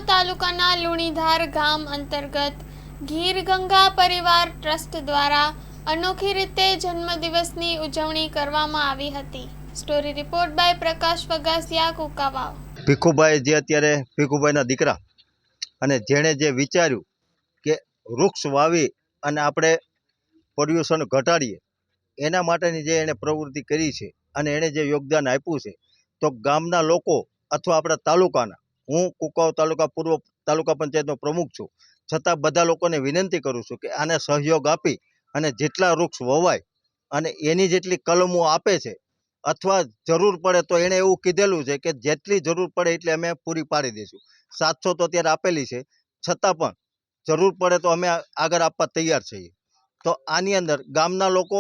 તાલુકાના લુણીધાર ગામ અંતર્ગત ગીર ગંગા પરિવાર ટ્રસ્ટ દ્વારા અનોખી રીતે જન્મદિવસની ઉજવણી કરવામાં આવી હતી। સ્ટોરી રિપોર્ટ બાય પ્રકાશ વગાસિયા કુકાવાવ। ભીખુભાઈ જે અત્યારે ભીખુભાઈના દીકરા અને જેણે જે વિચાર્યું કે વૃક્ષ વાવી અને આપણે પોલ્યુશન ઘટાડીએ એના માટેની જે એણે પ્રવૃત્તિ કરી છે અને એણે જે યોગદાન આપ્યું છે, તો ગામના લોકો અથવા આપણા તાલુકાના, હું કુકાવ તાલુકા પૂર્વ તાલુકા પંચાયતનો પ્રમુખ છું, છતાં બધા લોકોને વિનંતી કરું છું કે આને સહયોગ આપી અને જેટલા વૃક્ષ વવાય અને એની જેટલી કલમો આપે છે અથવા જરૂર પડે તો એણે એવું કીધેલું છે કે જેટલી જરૂર પડે એટલે અમે પૂરી પાડી દઈશું। 700 તો અત્યારે આપેલી છે, છતાં પણ જરૂર પડે તો અમે આગળ આપવા તૈયાર છીએ। તો આની અંદર ગામના લોકો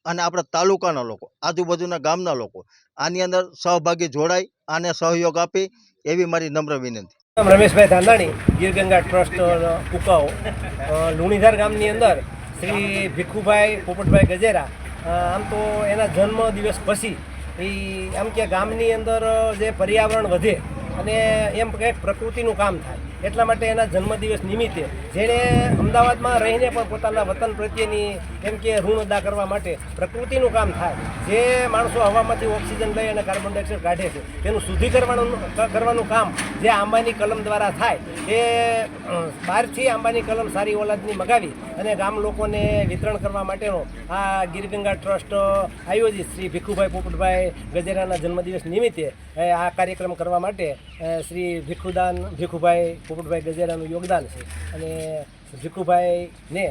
અને આપણા તાલુકાના લોકો, આજુબાજુના ગામના લોકો આની અંદર સહભાગી જોડાય, આને સહયોગ આપી એવી મારી નમ્ર વિનંતી। રમેશભાઈ ધાંધાણી, ગીર ગંગા ટ્રસ્ટ કુકાઓ, લુણીધાર ગામની અંદર શ્રી ભીખુભાઈ પોપટભાઈ ગજેરા, આમ તો એના જન્મ દિવસ પછી આમ કે ગામની અંદર જે પર્યાવરણ વધે અને એમ કંઈક પ્રકૃતિનું કામ થાય એટલા માટે એના જન્મદિવસ નિમિત્તે જેણે અમદાવાદમાં રહીને પણ પોતાના વતન પ્રત્યેની એમ કે ઋણ અદા કરવા માટે પ્રકૃતિનું કામ થાય, જે માણસો હવામાંથી ઓક્સિજન લઈ અને કાર્બન ડાયોક્સાઇડ કાઢે છે તેનું શુદ્ધિકરણ કરવાનું કામ જે આંબાની કલમ દ્વારા થાય, એ બહારથી આંબાની કલમ સારી ઓલાદની મગાવી અને ગામ લોકોને વિતરણ કરવા માટેનો આ ગીર ગંગા ટ્રસ્ટ આયોજિત શ્રી ભીખુભાઈ પોપટભાઈ ગજેરાના જન્મદિવસ નિમિત્તે આ કાર્યક્રમ કરવા માટે શ્રી ભીખુભાઈ પોપટભાઈ ગજેરાનું યોગદાન છે અને ભીખુભાઈને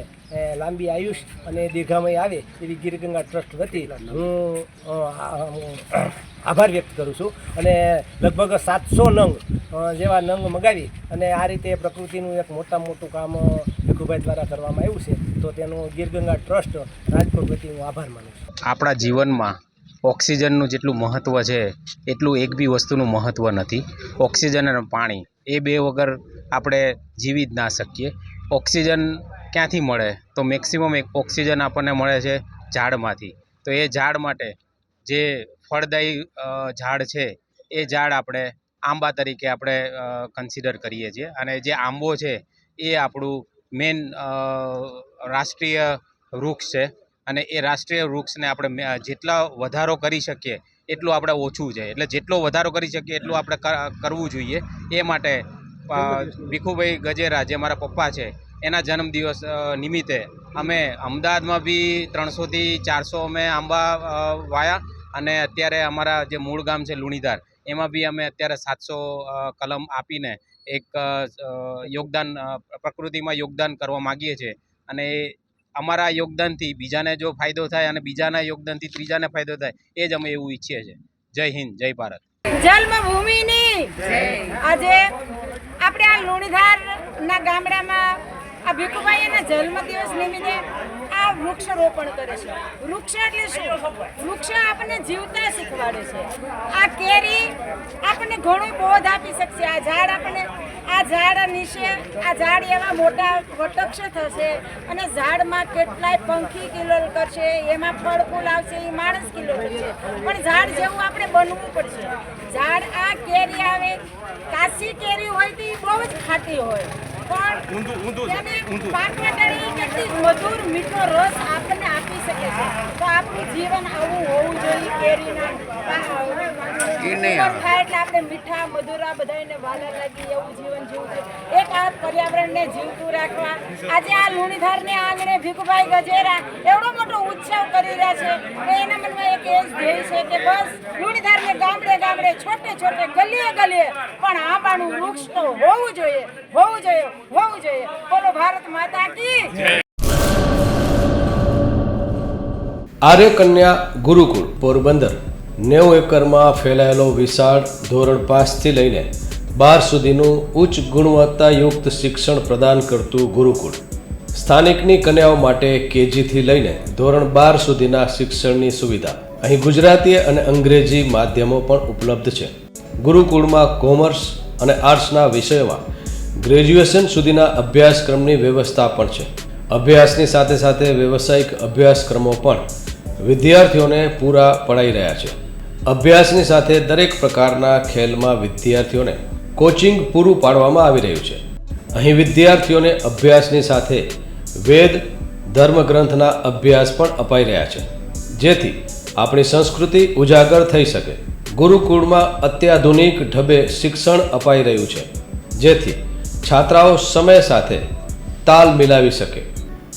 લાંબી આયુષ અને દીર્ઘામય આવે એવી ગીર ગંગા ટ્રસ્ટ વતી હું આભાર વ્યક્ત કરું છું અને લગભગ 700 નંગ જેવા નંગ મગાવી અને આ રીતે પ્રકૃતિનું એક મોટું કામ ભીખુભાઈ દ્વારા કરવામાં આવ્યું છે, તો તેનું ગીર ગંગા ટ્રસ્ટ રાજકોટ વતી હું આભાર માનું છું। આપણા જીવનમાં ઓક્સિજનનું જેટલું મહત્ત્વ છે એટલું એક બી વસ્તુનું મહત્ત્વ નથી। ઓક્સિજન અને પાણી એ બે વગર આપણે જીવી જ ના શકીએ। ઓક્સિજન ક્યાંથી મળે તો મેક્સિમમ એક ઓક્સિજન આપણને મળે છે ઝાડમાંથી। તો એ ઝાડ માટે જે ફળદાયી ઝાડ છે એ ઝાડ આપણે આંબા તરીકે આપણે કન્સિડર કરીએ છીએ અને જે આંબો છે એ આપણું મેન રાષ્ટ્રીય વૃક્ષ છે અને એ રાષ્ટ્રીય વૃક્ષને આપણે જેટલા વધારો કરી શકીએ એટલું આપણે ઓછું છે, એટલે જેટલો વધારો કરી શકીએ એટલું આપણે કરવું જોઈએ। એ માટે ભીખુભાઈ ગજેરા જે મારા પપ્પા છે એના જન્મદિવસ નિમિત્તે અમે અમદાવાદમાં બી 300 થી 400 અમે આંબા વાયા અને અત્યારે અમારા જે મૂળ ગામ છે લુણીધાર એમાં બી અમે અત્યારે 700 કલમ આપીને એક યોગદાન પ્રકૃતિમાં યોગદાન કરવા માગીએ છીએ અને અમારા યોગદાનથી બીજાને જો ફાયદો થાય અને બીજાના યોગદાનથી ત્રીજાને ફાયદો થાય એ જ અમે એવું ઈચ્છીએ છીએ। જય હિન્દ, જય ભારત। જન્મભૂમિની આજે આપણે આ લુણીધારના ગામડામાં આ ભીખુભાઈના જન્મદિવસ નિમિત્તે આ વૃક્ષારોપણ કરે છે। વૃક્ષ એટલે શું? વૃક્ષ આપણને જીવતા શીખવાડે છે। આ કેરી આપણને ઘણું બોધ આપી શકશે। આ ઝાડ આપણને આ ઝાડ નીચે આ ઝાડ એવા મોટા વટક્ષ થશે અને ઝાડમાં કેટલાય પંખી કિલોલ કરશે, એમાં ફળ ફૂલ આવશે, એ માણસ કિલોલ કરશે, પણ ઝાડ જેવું આપણે બનવું પડશે। ઝાડ આ કેરી આવે, કાચી કેરી હોય તો એ બહુ જ ખાટી હોય, પણ કેટલી મધુર મીઠો રસ આપણને આપી શકે છે। તો આપણું જીવન આવું હોવું જોઈએ। કેરીના થાય એટલે આપણે મીઠા મધુરા બધાને વાલા લાગી એવું જીવન જીવવું છે। એક આ પર્યાવરણને જીવતું રાખવા આજે આ લુણીધારને આંગણે ભીખુભાઈ ગજેરા એવડો મોટો ઉત્સવ કરી રહ્યા છે કે એના મનમાં એક એ જ ધ્યેય છે કે બસ લુણીધારને ગામડે ગામડે છોટે છોટે ગલીએ ગલીએ પણ આંબાનું વૃક્ષ તો હોવું જોઈએ, હોવું જોઈએ, હોવું જોઈએ। બોલો ભારત માતા કી જય। આર્ય કન્યા ગુરુકુળ પોરબંદર 90 એકરમાં ફેલાયેલો વિશાળ ધોરણ 5 થી લઈને 12 સુધીનું ઉચ્ચ ગુણવત્તાયુક્ત શિક્ષણ પ્રદાન કરતું ગુરુકુળ। સ્થાનિકની કન્યાઓ માટે કેજી થી લઈને ધોરણ 12 સુધીના શિક્ષણની સુવિધા। અહીં ગુજરાતી અને અંગ્રેજી માધ્યમો પણ ઉપલબ્ધ છે। ગુરુકુળમાં કોમર્સ અને આર્ટ્સના વિષયોમાં ગ્રેજ્યુએશન સુધીના અભ્યાસક્રમની વ્યવસ્થા પણ છે। અભ્યાસની સાથે સાથે વ્યવસાયિક અભ્યાસક્રમો પણ વિદ્યાર્થીઓને પૂરા પડાઈ રહ્યા છે। અભ્યાસની સાથે દરેક પ્રકારના ખેલમાં વિદ્યાર્થીઓને કોચિંગ પૂરું પાડવામાં આવી રહ્યું છે. અહીં વિદ્યાર્થીઓને અભ્યાસની સાથે વેદ ધર્મગ્રંથના અભ્યાસ પણ અપાઈ રહ્યા છે, જેથી આપણી સંસ્કૃતિ ઉજાગર થઈ શકે. ગુરુકુળમાં અત્યાધુનિક ઢબે શિક્ષણ અપાઈ રહ્યું છે, જેથી છાત્રાઓ સમય સાથે તાલ મિલાવી શકે.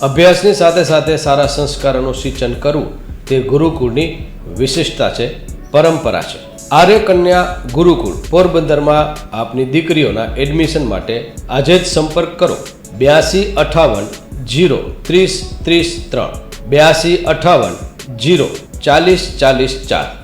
અભ્યાસની સાથે સાથે સારા સંસ્કારોનું સિંચન કરવું તે ગુરુકુળની વિશિષ્ટતા છે, પરંપરા છે. આર્ય કન્યા ગુરુકુળ પોરબંદરમાં આપની દીકરીઓના એડમિશન માટે આજે જ સંપર્ક કરો 8258 030 33 3 8258 040 40 4.